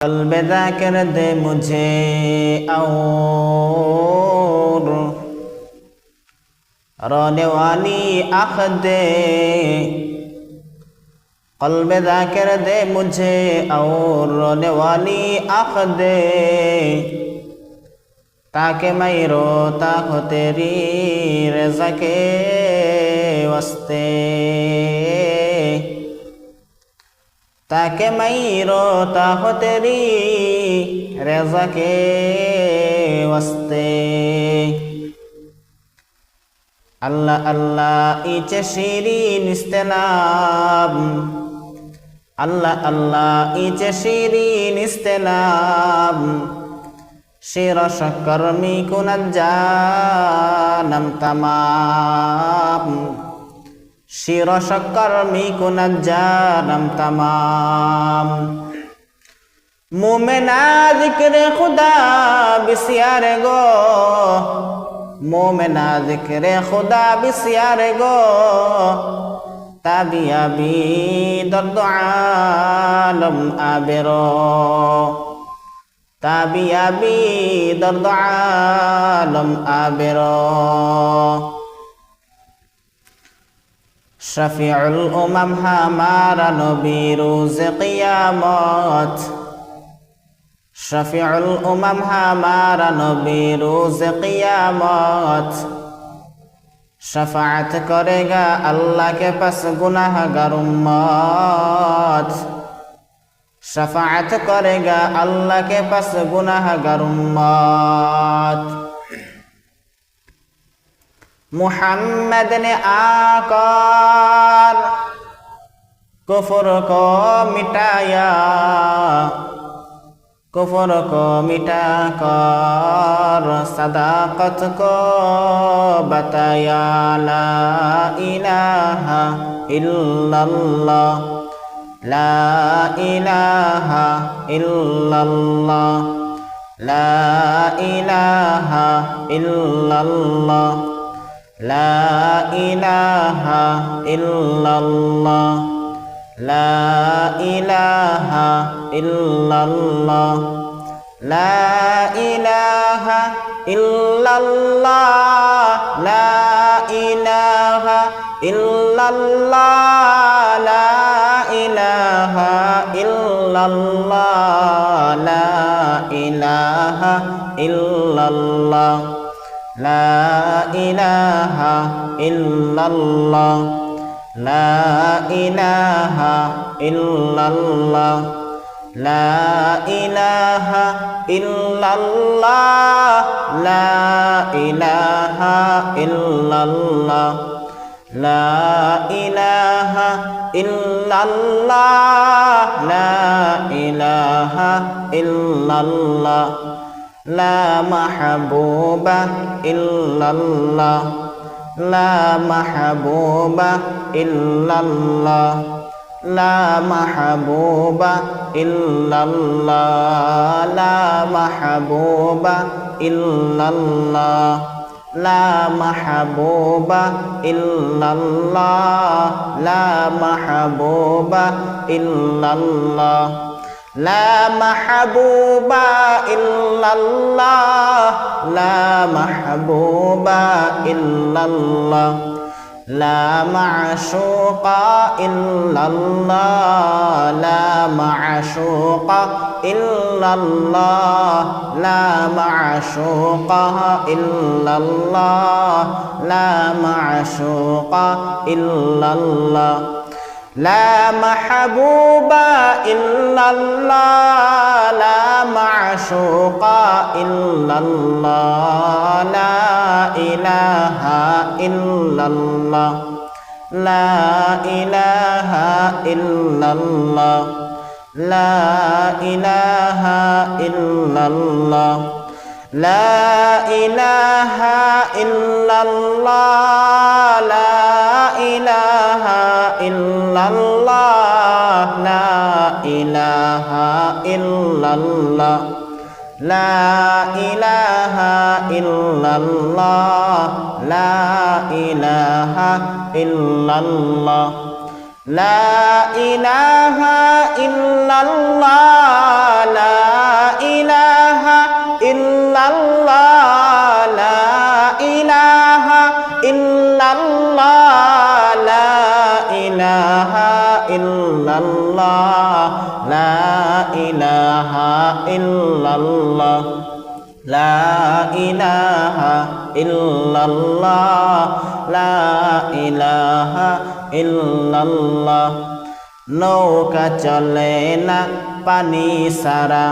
قلب ذاکر دے مجھے اور رونے والی آنکھ دے قلب ذاکر دے مجھے اور رونے والی آنکھ دے تاکہ میں روتا ہو تیری رضا کے واسطے تاکہ میں روتا ہو تیری رضا کے واسطے اللہ اللہ ایچے شیرین استلام اللہ اللہ ایچے شیرین استلام شیر و شکر می کند جانم تمام شیر و شکر می کند جانم تمام مومنا ذکر خدا بسیار گو مومنا ذکر خدا بسیار گو تابیابی درد عالم آبرو تابیابی درد عالم آبرو شفیع الامم ہمارا نبی روز قیامت شفیع الامم ہمارا نبی روز قیامت شفاعت کرے گا اللہ کے پاس گناہگار امت شفاعت کرے گا اللہ کے پاس گناہگار امت محمد نے آکر کفر کو مٹایا کفر کو مٹا کر صداقت کو بتایا لا الہ الا اللہ لا الہ الا اللہ لا الہ الا اللہ لا الہ الا اللہ لا الہ الا اللہ لا الہ الا اللہ لا الہ الا اللہ لا الہ الا اللہ لا الہ الا اللہ لا الہ الا اللہ لا الہ الا اللہ لا الہ الا اللہ لا الہ الا اللہ لا الہ الا اللہ لا الہ الا اللہ لا محبوب الا اللہ لا محبوب الا اللہ لا محبوب الا اللہ لا محبوب الا اللہ لا محبوب الا اللہ لا محبوب الا اللہ لا محبوب الا اللہ لا محبوب الا اللہ لا معشوق الا اللہ لا معشوق الا اللہ لا معشوق الا اللہ لا معشوق الا اللہ لا محبوب الا اللہ لا معشوق الا اللہ لا الہ الا اللہ لا الہ الا اللہ لا الہ الا اللہ لا الہ الا اللہ لا الہ الا اللہ لا الہ الا اللہ لا الہ الا اللہ لا الہ الا اللہ لا إله إلا الله لا ইলাহা ইল্লাল্লাহ লা ইলাহা ইল্লাল্লাহ লা ইলাহা ইল্লাল্লাহ নৌকা চলে না পানি সারা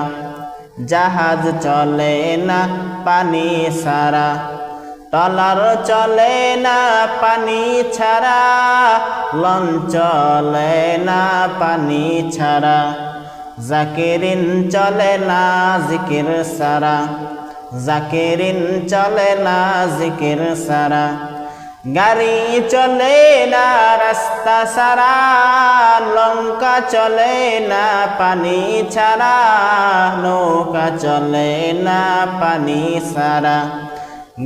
জাহাজ চলে না পানি সারা ট্রলার চলে না পানি ছাড়া লঞ্চ চলে না পানি ছাড়া জাকিরিন চলে না জিকির সারা জাকিরিন চলে না জিকির সারা গাড়ি চলে না রাস্তা সারা লঙ্কা চলে না পানি ছাড়া নৌকা চলে না পানি সারা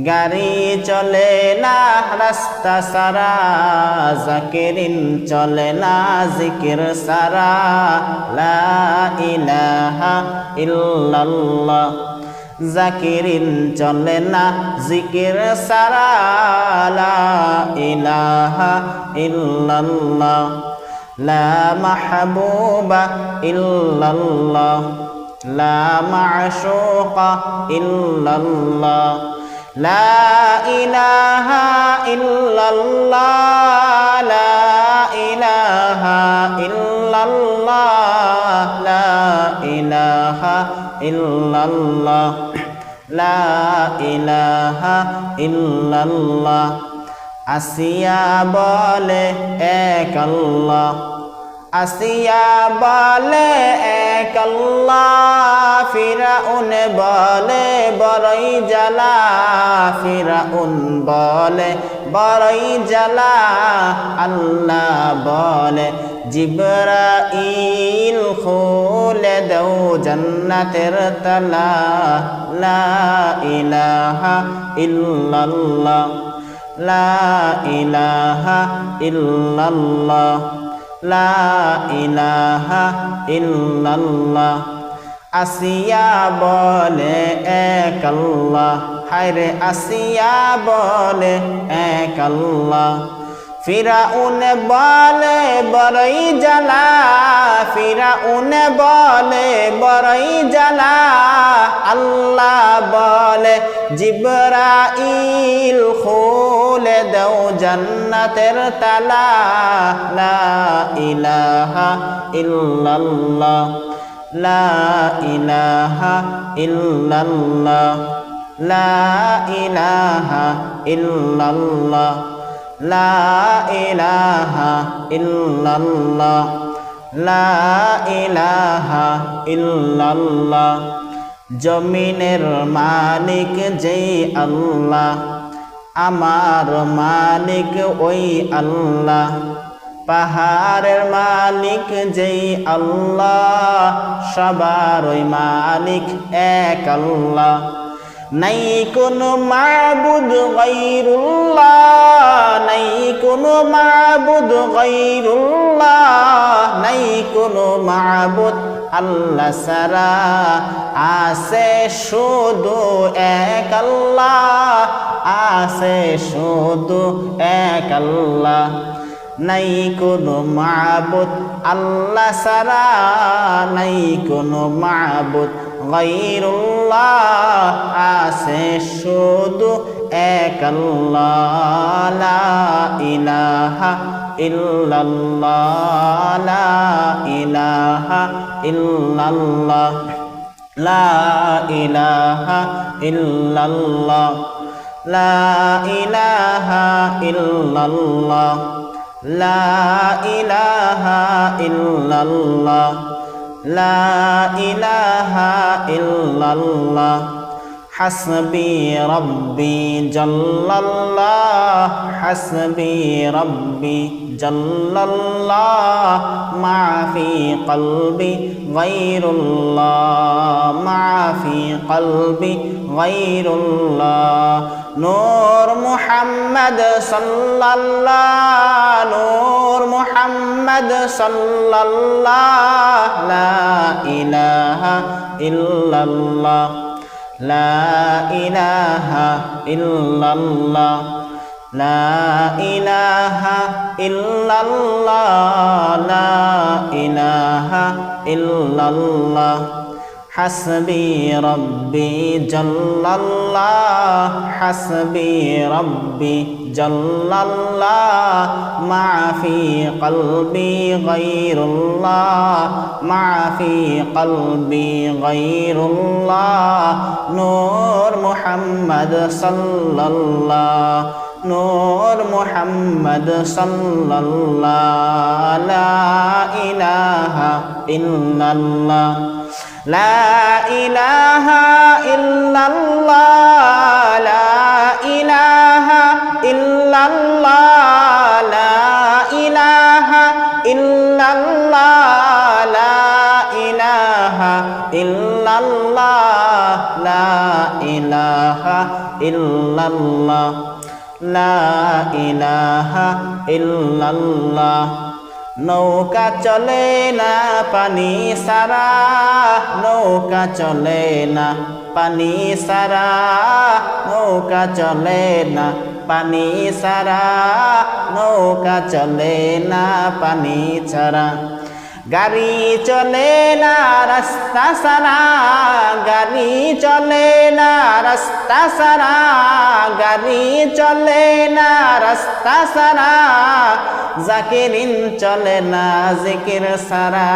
গাড়ি চলে না রাস্তা সারা জাকিরিন চলে না জিকির সারা লা ইলাহা ইল্লাল্লাহ জাকিরিন চলে না জিকির সারা লা ইলাহা ইল্লাল্লাহ লা মাহবুবা ইল্লাল্লাহ লা মা'শুকা ইল্লাল্লাহ লা ইলাহা ইল্লাল্লাহ লা ইলাহা ইল্লাল্লাহ লা ইলাহা ইল্লাল্লাহ লা ইলাহা ইল্লাল্লাহ আসিয়া বলে এক আল্লাহ আসিয়া বলে এক আল্লাহ ফিরাউন বলে বড়ই জ্বালা ফিরাউন বলে বড়ই জ্বালা আল্লাহ বলে জিবরাইল খুলে দাও জান্নাতের তালা লা ইলাহা ইল্লাল্লাহ লা ইলাহা ইল্লাল্লাহ লা ইলাহা ইল্লাল্লাহ আসিয়া বলে এক আল্লাহ হায়রে আসিয়া বলে এক আল্লাহ ফিরাউন বলে বড়ই জ্বালা ফিরাউন বলে বড়ই জ্বালা আল্লাহ বলে জিবরাইল খুলে দাও জান্নাতের তালা লা ইলাহা ইল্লাল্লাহ লা ইলাহা ইল্লাল্লাহ লা ইলাহা ইল্লাল্লাহ লা ইলাহা ইল্লাল্লাহ লা ইলাহা ইল্লাল্লাহ জমিনের মালিক যেই আল্লাহ আমার মালিক ওই আল্লাহ পাহাড়ের মালিক যেই আল্লাহ সবার ওই মালিক এক আল্লাহ নাই কোনো মাবুদ গায়রুল্লাহ নাই কোনো মাবুদ গায়রুল্লাহ নাই কোনো মাবুদ আল্লাহ সারা আছে শুধু এক আল্লাহ আছে শুধু এক আল্লাহ নাই কোনো মাবুদ আল্লাহ সারা নাই কোনো মাবুদ গায়রুল্লাহ আছে শুধু এক আল্লাহ লা ইলাহা ইল্লাল্লাহ লা ইলাহা ইল্লাল্লাহ লা ইলাহা ইল্লাল্লাহ লা ইলাহা ইল্লাল্লাহ লা ইলাহা ইল্লাল্লাহ লা ইলাহা ইল্লাল্লাহ হাসবি রব্বি জাল্লাল্লাহ হাসবি রব্বি জাল্লাল্লাহ মা ফি কলবি গায়রুল্লাহ মা ফি কলবি গায়রুল্লাহ নূর মুহাম্মদ সাল্লাল্লাহ নূর মুহাম্মদ সাল্লাল্লাহ লা ইলাহা ইল্লাল্লাহ লা ইলাহা ইল্লাল্লাহ লা ইলাহা ইল্লাল্লাহ লা ইলাহা ইল্লাল্লাহ হাসবি রব্বি জাল্লাল্লাহ হাসবি রব্বি জাল্লাল্লাহ মা ফি কলবি গায়রুল্লাহ মা ফি কলবি গায়রুল্লাহ নূর মুহাম্মদ সাল্লাল্লাহ নূর মুহাম্মদ সাল্লাল্লাহ লা ইলাহা ইল্লাল্লাহ লা ইলাহা ইল্লাল্লাহ লা ইলাহা ইল্লাল্লাহ লা ইলাহা ইল্লাল্লাহ লা ইলাহা ইল্লাল্লাহ লা ইলাহা ইল্লাল্লাহ লা ইলাহা ইল্লাল্লাহ নৌকা চলে না পানি সারা নৌকা চলে না পানি সারা নৌকা চলে না পানি সারা নৌকা চলে না পানি ছাড়া গাড়ি চলে না রাস্তা সারা গাড়ি চলে না রাস্তা সারা গাড়ি চলে না রাস্তা সারা জাকিরিন চলে না জিকির সারা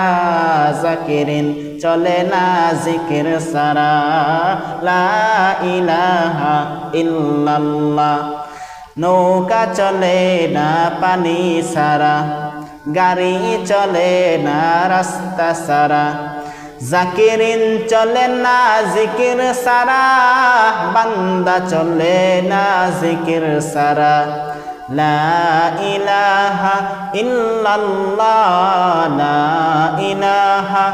জাকিরিন চলে না জিকির সারা লা ইলাহা ইল্লাল্লাহ নৌকা চলে না পানি সারা গাড়ি চলে না রাস্তা সারা জাকিরিন চলে না জিকির সারা বান্দা চলে না জিকির সারা লা ইলাহা ইল্লাল্লাহ লা ইলাহা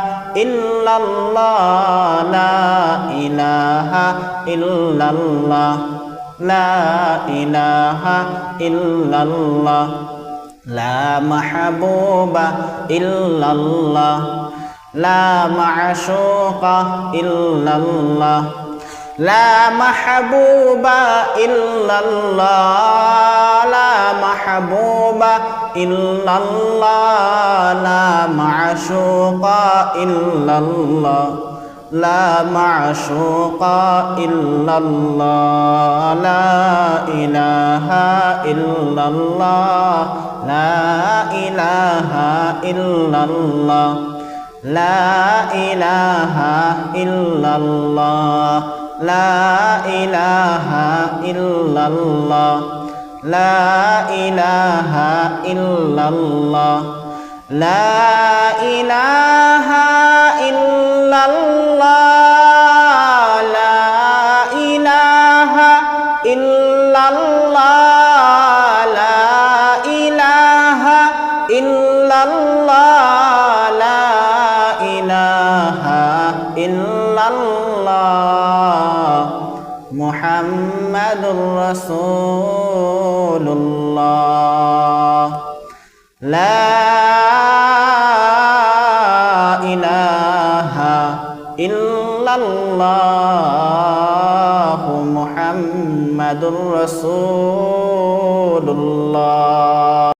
ইল্লাল্লাহ লা ইলাহা ইল্লাল্লাহ লা ইলাহা ইল্লাল্লাহ লা মাহবুবা ইল্লাল্লাহ লা মা'শুকা ইল্লাল্লাহ লা মাহবুবা ইল্লাল্লাহ লা মাহবুবা ইল্লাল্লাহ লা মা'শুকা ইল্লাল্লাহ লা মা'শুকা ইল্লাল্লাহ লা ইলাহা ইল্লাল্লাহ লা ইলাহা ইল্লাল্লাহ লা ইলাহা ইল্লাল্লাহ লা ইলাহা ইল্লাল্লাহ লা ইলাহা ইল্লাল্লাহ লা ইলাহা ইল্লাল্লাহ লা ইলাহা ইল্লাল্লাহ লা ইলাহা ইল্লাল্লাহ লা ইলাহা ইল্লাল্লাহ মুহাম্মাদুর রাসূলুল্লাহ লা ইলাহা ইল্লাল্লাহ মুহাম্মাদুর রাসূলুল্লাহ